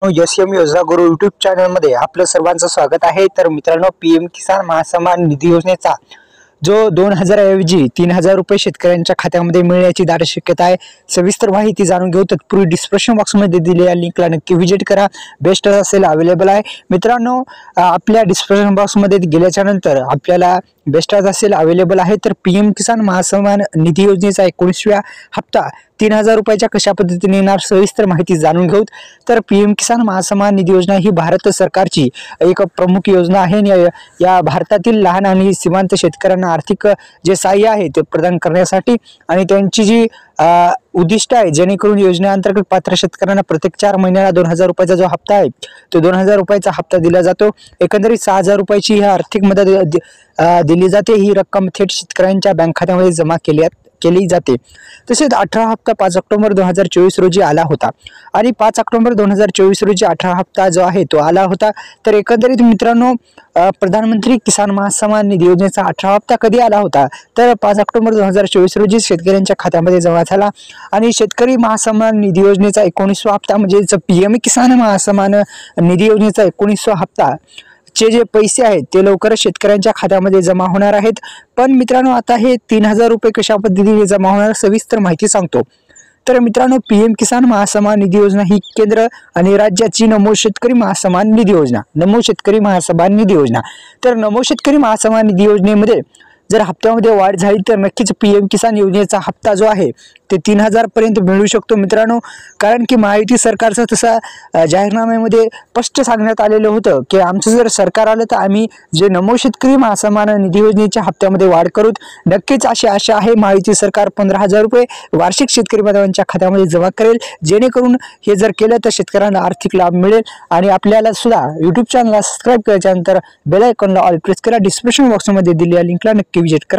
M योजना गुरु YouTube channel मध्ये आपलं सर्वांचं स्वागत आहे। तर मित्रांनो, पीएम किसान महासन्मान निधी योजनेचा जो 2000 ऐवजी 3000 रुपये शेतकऱ्यांच्या खात्यामध्ये मिळण्याची दाट शक्यता आहे। सविस्तर माहिती जाणून घेऊ तत्पूर्वी डिस्क्रिप्शन बॉक्स मध्ये दिलेल्या लिंकला नक्की व्हिजिट करा। बेस्ट असेल अवेलेबल आहे। मित्रांनो, आपल्या डिस्क्रिप्शन बॉक्स मध्ये गेल्याच्या नंतर आपल्याला बेस्ट असेल अवेलेबल आहे। तर पीएम किसान महासन्मान निधी योजनेचा 19व्या हप्ता 3000 रुपयाच्या कशा पद्धतीने येणार सविस्तर माहिती जाणून घेऊ। तर पीएम किसान महासन्मान निधी योजना ही भारत सरकारची एक प्रमुख योजना आहे। या भारतातील लहान आणि सीमांत शेतकऱ्यांना आर्थिक जे सहाय्य आहे ते प्रदान करण्यासाठी आणि त्यांची जी उद्दिष्ट आहे, जेणेकरून योजनेअंतर्गत पात्र शेतकऱ्यांना प्रत्येक 4 महिन्याला 2000 रुपयाचा जो हप्ता आहे तो 2000 रुपयाचा हप्ता दिला जातो। एकंदरीत 6000 रुपयाची ही आर्थिक मदत दिली जाते। ही रक्कम थेट शेतकऱ्यांच्या बँक खात्यामध्ये जमा केली जाते। तसेच 18 हप्ता 5 ऑक्टोबर 2024 रोजी आला होता आणि 5 ऑक्टोबर 2024 रोजी 18 हप्ता जो आहे तो आला होता। तर एकंदरीत मित्रांनो, प्रधानमंत्री किसान महासन्मान निधी योजनेचा 18 हप्ता कधी आला होता तर 5 ऑक्टोबर 2024 रोजी शेतकऱ्यांच्या खात्यामध्ये जमा झाला आणि शेतकरी महासन्मान निधी योजनेचा 19वा हप्ता म्हणजे पीएम किसान महासन्मान निधी योजनेचा 19वा हप्ता चे जे पैसे आहेत ते लवकरच शेतकऱ्यांच्या खात्यामध्ये जमा होणार आहेत। पण मित्रांनो, आता हे 3000 रुपये कशा पद्धतीने जमा होणार सविस्तर माहिती सांगतो। तर मित्रांनो, पीएम किसान महासन्मान निधी योजना ही केंद्र आणि राज्याची नमो शेतकरी महासन्मान निधी योजना तर नमो शेतकरी महासन्मान निधी योजनेमध्ये जर हप्त्यामध्ये वाढ झाली तर नक्कीच पीएम किसान योजनेचा हप्ता जो आहे ते 3000 पर्यंत मिळू शकतो मित्रांनो। कारण की महायुती सरकारचा तसा जाहीरनाम्यामध्ये स्पष्ट सांगण्यात आलेलं होतं की आमचं जर सरकार आलं तर आम्ही जे नमो शेतकरी महासन्मान निधी योजनेच्या हप्त्यामध्ये वाढ करू। नक्कीच अशी आशा आहे महायुती सरकार 15000 रुपये वार्षिक शेतकरी बांधवांच्या खात्यामध्ये जमा करेल, जेणेकरून हे जर केलं तर शेतकऱ्यांना आर्थिक लाभ मिळेल। आणि आपल्याला सुद्धा यूट्यूब चॅनलला सबस्क्राईब केल्यानंतर बेल आयकॉनला ऑल प्रेस करा। डिस्क्रिप्शन बॉक्समध्ये दिलेल्या लिंकला नक्की व्हिजिट करा।